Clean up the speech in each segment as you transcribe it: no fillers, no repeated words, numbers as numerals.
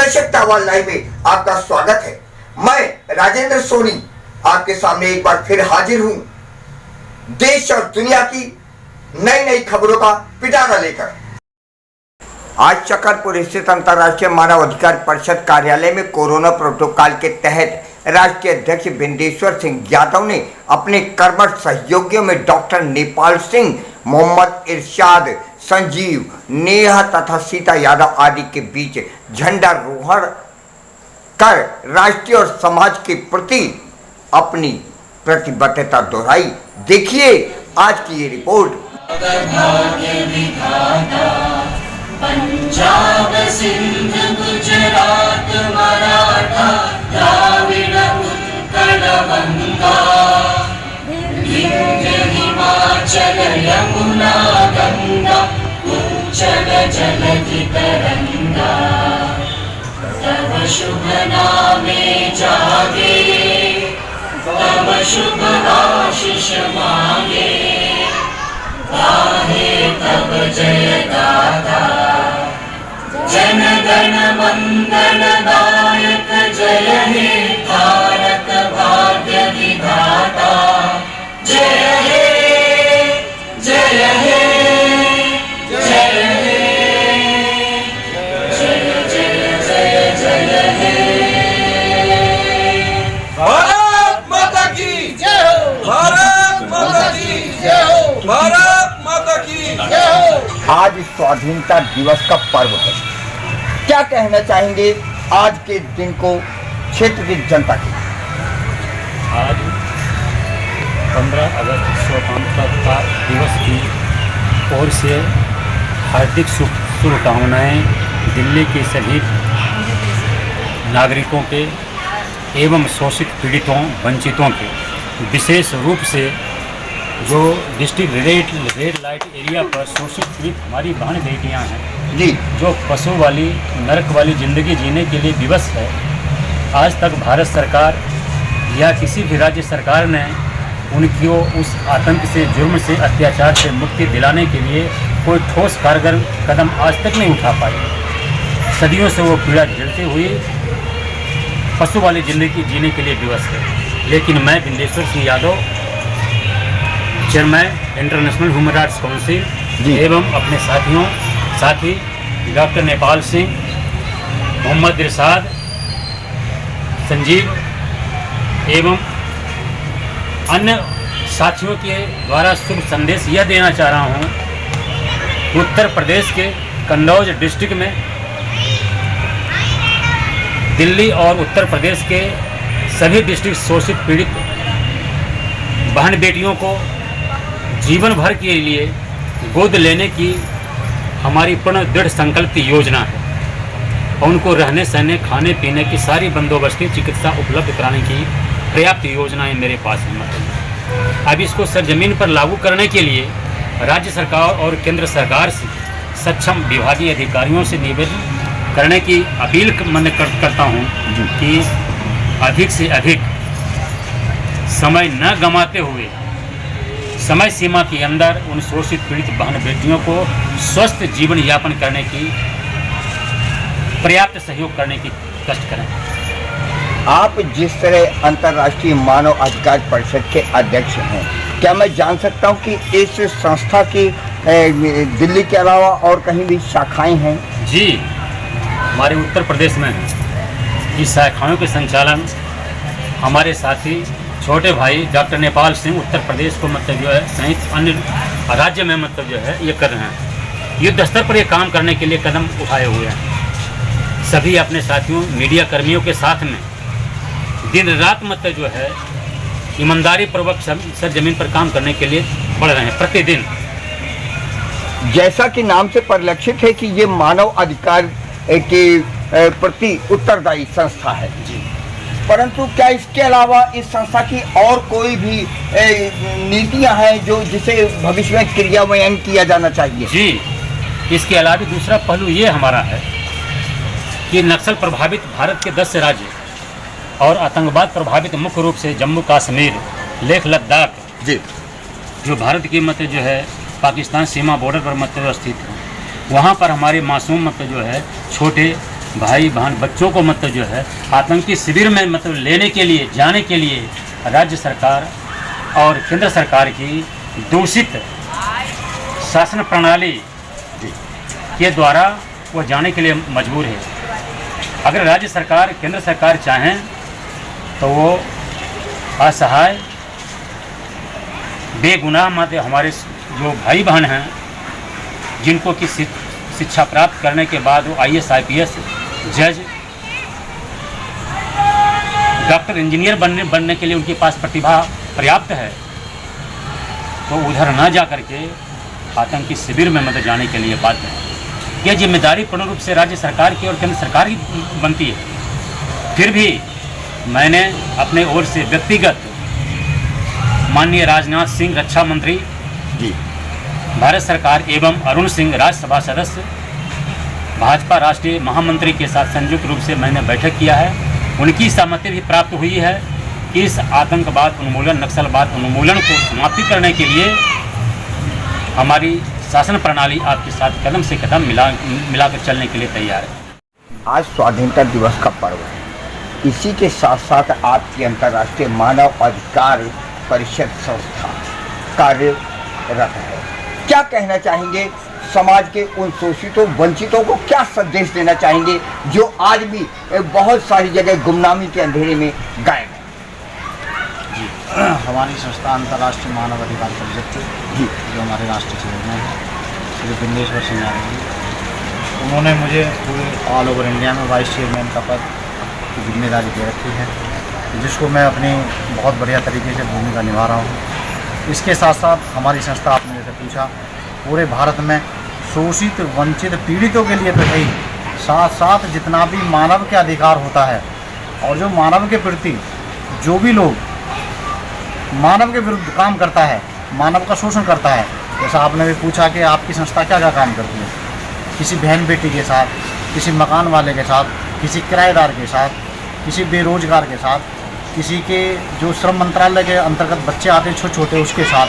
दर्शक tower live में आपका स्वागत है। मैं राजेंद्र सोनी आपके सामने एक बार फिर हाजिर हूं देश और दुनिया की नई नई खबरों का पिटारा लेकर। आज शकरपुर स्थित अंतर्राष्ट्रीय मानव अधिकार परिषद कार्यालय में कोरोना प्रोटोकॉल के तहत राष्ट्रीय अध्यक्ष बिंदेश्वर सिंह यादव ने अपने कर्मठ सहयोगियों में डॉक्टर नेपाल सिंह, मोहम्मद इरशाद, संजीव, नेहा तथा सीता यादव आदि के बीच झंडारोहण कर राष्ट्रीय और समाज के प्रति अपनी प्रतिबद्धता दोहराई। देखिए आज की ये रिपोर्ट। पंजाब सिंध गुजरात मराठा द्राविड़ उत्कल गंगा विंध्य हिमाचल यमुना गंगा उच्चल जलधि तरंगा तव शुभ नामे जागे तव शुभ आशीष मांगे गाहे तब जय गाथा जन गण मंगल दायक जय हे भारत भाग्य विधाता जय हे जय हे जय हे जय जय जय जय हे। भारत माता की जय हो, भारत माता की जय हो, भारत माता की जय हो। आज स्वाधीनता दिवस का पर्व है, क्या कहना चाहेंगे आज के दिन को क्षेत्र की जनता की? आज 15 अगस्त स्वतंत्रता दिवस की ओर से हार्दिक शुभकामनाएं दिल्ली के सभी नागरिकों के एवं शोषित पीड़ितों वंचितों के, विशेष रूप से जो डिस्ट्रिक्ट रेड लाइट एरिया पर शोषित पीड़ित हमारी बहन बेटियां हैं जी, जो पशु वाली नरक वाली ज़िंदगी जीने के लिए विवश है। आज तक भारत सरकार या किसी भी राज्य सरकार ने उनकी उस आतंक से, जुर्म से, अत्याचार से मुक्ति दिलाने के लिए कोई ठोस कारगर कदम आज तक नहीं उठा पाई। सदियों से वो पीड़ा झेलते हुए पशु वाली ज़िंदगी जीने के लिए विवश है। लेकिन मैं Bindeshwar Singh Yadav, chairman international human rights council एवं अपने साथी डॉक्टर नेपाल सिंह, मोहम्मद इरशाद, संजीव एवं अन्य साथियों के द्वारा शुभ संदेश यह देना चाह रहा हूँ। उत्तर प्रदेश के कन्नौज डिस्ट्रिक्ट में दिल्ली और उत्तर प्रदेश के सभी डिस्ट्रिक्ट शोषित पीड़ित बहन बेटियों को जीवन भर के लिए गोद लेने की हमारी पूर्ण दृढ़ संकल्प की योजना है और उनको रहने सहने, खाने पीने की सारी बंदोबस्ती, चिकित्सा उपलब्ध कराने की पर्याप्त योजनाएं मेरे पास हैं। अब इसको सरजमीन पर लागू करने के लिए राज्य सरकार और केंद्र सरकार से सक्षम विभागीय अधिकारियों से निवेदन करने की अपील करता हूं कि अधिक से अधिक समय न गंवाते हुए समय सीमा के अंदर उन शोषित पीड़ित बहन बेटियों को स्वस्थ जीवन यापन करने की पर्याप्त सहयोग करने की कष्ट करें। आप जिस तरह अंतर्राष्ट्रीय मानव अधिकार परिषद के अध्यक्ष हैं, क्या मैं जान सकता हूं कि इस संस्था की दिल्ली के अलावा और कहीं भी शाखाएं हैं? जी, हमारे उत्तर प्रदेश में है। इस शाखाओं के संचालन हमारे साथी छोटे भाई डॉक्टर नेपाल सिंह उत्तर प्रदेश को मतलब जो है सहित अन्य राज्य में मतलब जो है ये कर रहे हैं। युद्ध स्तर पर ये काम करने के लिए कदम उठाए हुए हैं। सभी अपने साथियों मीडिया कर्मियों के साथ में दिन रात मतलब जो है ईमानदारी पूर्वक सरजमीन पर काम करने के लिए बढ़ रहे हैं प्रतिदिन। जैसा कि नाम से परिलक्षित है कि ये मानव अधिकार के प्रति उत्तरदायी संस्था है जी, परंतु क्या इसके अलावा इस संस्था की और कोई भी नीतियां हैं जो जिसे भविष्य में क्रियान्वयन किया जाना चाहिए? जी, इसके अलावा दूसरा पहलू ये हमारा है कि नक्सल प्रभावित भारत के 10 राज्य और आतंकवाद प्रभावित मुख्य रूप से जम्मू कश्मीर, लेह लद्दाख जी, जो भारत की मतलब जो है पाकिस्तान सीमा बॉर्डर पर मतलब स्थित है, वहाँ पर हमारे मासूम मतलब जो है छोटे भाई बहन बच्चों को मतलब जो है आतंकी शिविर में मतलब लेने के लिए जाने के लिए राज्य सरकार और केंद्र सरकार की दूषित शासन प्रणाली के द्वारा वो जाने के लिए मजबूर है। अगर राज्य सरकार केंद्र सरकार चाहें तो वो असहाय बेगुनाह मत हमारे जो भाई बहन हैं जिनको कि शिक्षा प्राप्त करने के बाद वो IAS IPS जज डॉक्टर इंजीनियर बनने के लिए उनके पास प्रतिभा पर्याप्त है, तो उधर ना जा करके आतंकी शिविर में मतलब जाने के लिए बाध्य है। यह जिम्मेदारी पूर्ण रूप से राज्य सरकार की और केंद्र सरकार की बनती है। फिर भी मैंने अपने ओर से व्यक्तिगत माननीय राजनाथ सिंह रक्षा मंत्री जी, भारत सरकार एवं अरुण सिंह राज्यसभा सदस्य भाजपा राष्ट्रीय महामंत्री के साथ संयुक्त रूप से मैंने बैठक किया है। उनकी सहमति भी प्राप्त हुई है कि इस आतंकवाद उन्मूलन नक्सलवाद उन्मूलन को समाप्ति करने के लिए हमारी शासन प्रणाली आपके साथ कदम से कदम मिलाकर चलने के लिए तैयार है। आज स्वाधीनता दिवस का पर्व है, इसी के साथ साथ आपकी अंतर्राष्ट्रीय मानव अधिकार परिषद संस्था कार्यरत है। क्या कहना चाहेंगे समाज के उन शोषितों वंचितों को, क्या संदेश देना चाहेंगे जो आज भी बहुत सारी जगह गुमनामी के अंधेरे में गायब है? जी, हमारी संस्था अंतर्राष्ट्रीय मानव अधिकार परिषद जी, जो हमारे राष्ट्रीय चेयरमैन हैं श्री बिंदेश्वर सिंह यादव जी, उन्होंने मुझे पूरे ऑल ओवर इंडिया में वाइस चेयरमैन का पद की जिम्मेदारी दे रखी है, जिसको मैं अपनी बहुत बढ़िया तरीके से भूमिका निभा रहा हूँ। इसके साथ साथ हमारी संस्था, आपने जैसे पूछा, पूरे भारत में शोषित वंचित पीड़ितों के लिए तो है ही, साथ साथ जितना भी मानव के अधिकार होता है और जो मानव के प्रति जो भी लोग मानव के विरुद्ध काम करता है, मानव का शोषण करता है, जैसा आपने भी पूछा कि आपकी संस्था क्या क्या काम करती है, किसी बहन बेटी के साथ, किसी मकान वाले के साथ, किसी किराएदार के साथ, किसी बेरोजगार के साथ, किसी के जो श्रम मंत्रालय के अंतर्गत बच्चे आते हैं छोटे छोटे, उसके साथ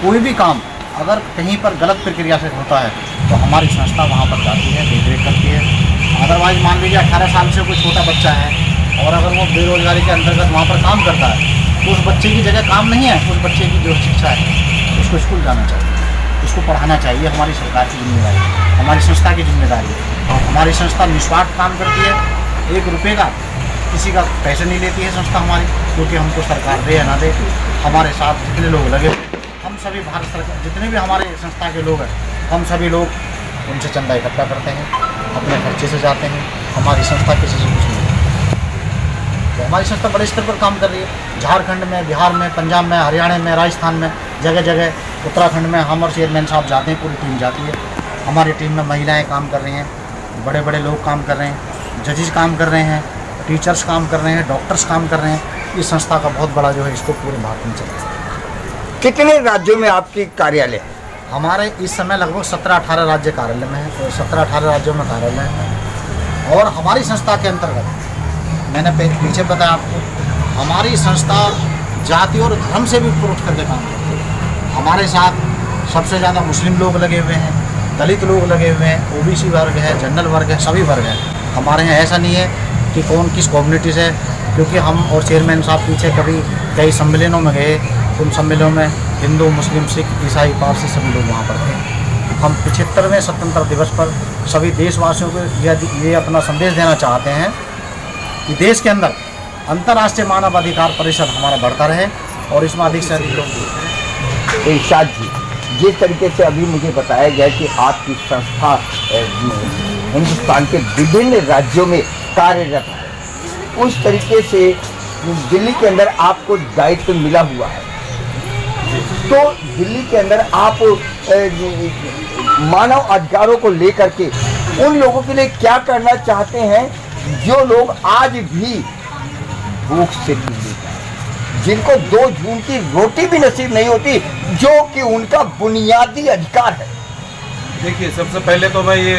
कोई भी काम अगर कहीं पर गलत प्रक्रिया से होता है तो हमारी संस्था वहाँ पर जाती है, देखरेख करती है। अदरवाइज मान लीजिए 18 साल से कोई छोटा बच्चा है और अगर वो बेरोजगारी के अंतर्गत वहाँ पर काम करता है तो उस बच्चे की जगह काम नहीं है, उस बच्चे की जो शिक्षा है उसको स्कूल जाना चाहिए, उसको पढ़ाना चाहिए। हमारी सरकार की जिम्मेदारी है, हमारी संस्था की जिम्मेदारी है। और हमारी संस्था निस्वार्थ काम करती है, 1 रुपये का किसी का पैसे नहीं लेती है संस्था हमारी, क्योंकि हमको सरकार दे या ना दे, हमारे साथ जितने लोग लगे, हम सभी भारत सरकार जितने भी हमारे संस्था के लोग हैं, हम सभी लोग उनसे चंदा इकट्ठा करते हैं, अपने खर्चे से जाते हैं। हमारी संस्था किसी से कुछ नहीं है। तो हमारी संस्था बड़े स्तर पर काम कर रही है, झारखंड में, बिहार में, पंजाब में, हरियाणा में, राजस्थान में, जगह जगह, उत्तराखंड में हम और चेयरमैन साहब जाते हैं, पूरी टीम जाती है। हमारी टीम में महिलाएँ काम कर रही हैं, बड़े बड़े लोग काम कर रहे हैं, जजेस काम कर रहे हैं, टीचर्स काम कर रहे हैं, डॉक्टर्स काम कर रहे हैं। इस संस्था का बहुत बड़ा जो है इसको पूरे भारत में चल रहा है। कितने राज्यों में आपकी कार्यालय है? हमारे इस समय लगभग 17-18 राज्य कार्यालय में है, तो 17-18 राज्यों में कार्यालय है। और हमारी संस्था के अंतर्गत मैंने पीछे बताया आपको, हमारी संस्था जाति और धर्म से भी ऊपर उठ करके काम करती है। हमारे साथ सबसे ज़्यादा मुस्लिम लोग लगे हुए हैं, दलित लोग लगे हुए हैं, OBC वर्ग है, जनरल वर्ग है, सभी वर्ग हैं हमारे यहाँ। ऐसा नहीं है कि कौन किस कम्युनिटी से, क्योंकि हम और चेयरमैन साहब पीछे कभी कई सम्मेलनों में गए, उन सम्मेलनों में हिंदू, मुस्लिम, सिख, ईसाई, पारसी सभी लोग वहाँ पर थे। हम 75वें स्वतंत्रता दिवस पर सभी देशवासियों को ये अपना संदेश देना चाहते हैं कि देश के अंदर अंतर्राष्ट्रीय मानव अधिकार परिषद हमारा बढ़ता रहे और इसमें अधिक से अधिक लोग। इरशाद जी, जिस तरीके से अभी मुझे बताया गया कि आपकी संस्था हिंदुस्तान के विभिन्न राज्यों में कार्यरत है, उस तरीके से दिल्ली के अंदर आपको दायित्व मिला हुआ है, तो दिल्ली के अंदर आप मानव अधिकारों को लेकर के उन लोगों के लिए क्या करना चाहते हैं जो लोग आज भी भूख से पीड़ित हैं, जिनको 2 जून की रोटी भी नसीब नहीं होती, जो कि उनका बुनियादी अधिकार है? देखिए, सबसे पहले तो मैं ये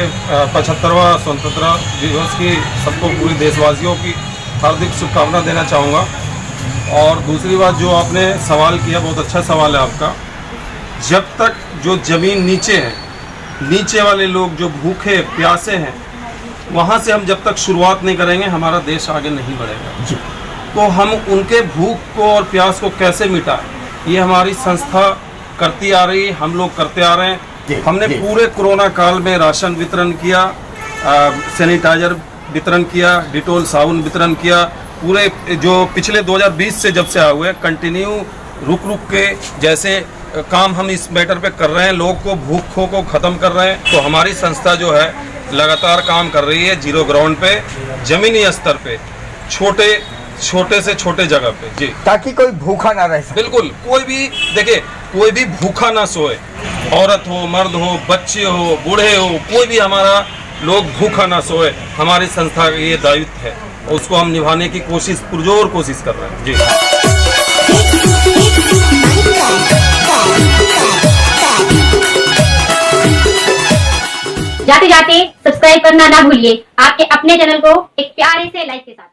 75वां स्वतंत्रता दिवस की सबको, पूरी देशवासियों की हार्दिक शुभकामना देना चाहूँगा। और दूसरी बात जो आपने सवाल किया, बहुत अच्छा सवाल है आपका। जब तक जो ज़मीन नीचे है, नीचे वाले लोग जो भूखे प्यासे हैं, वहाँ से हम जब तक शुरुआत नहीं करेंगे हमारा देश आगे नहीं बढ़ेगा। तो हम उनके भूख को और प्यास को कैसे मिटाएं, ये हमारी संस्था करती आ रही है, हम लोग करते आ रहे हैं। हमने पूरे कोरोना काल में राशन वितरण किया, सैनिटाइजर वितरण किया, डिटोल साबुन वितरण किया। पूरे जो पिछले 2020 से जब से आए हुए कंटिन्यू रुक के जैसे काम हम इस मैटर पे कर रहे हैं, लोग को भूखों को ख़त्म कर रहे हैं। तो हमारी संस्था जो है लगातार काम कर रही है जीरो ग्राउंड पे, ज़मीनी स्तर पे, छोटे से छोटे जगह पे जी, ताकि कोई भूखा ना रह सके। बिल्कुल कोई भी देखिए, कोई भी भूखा ना सोए, औरत हो, मर्द हो, बच्चे हो, बूढ़े हो, कोई भी हमारा लोग भूखा ना सोए। हमारी संस्था का ये दायित्व है, उसको हम निभाने की कोशिश, पुरजोर कोशिश कर रहे हैं जी। जाते जाते सब्सक्राइब करना ना भूलिए आपके अपने चैनल को एक प्यारे से लाइक के साथ।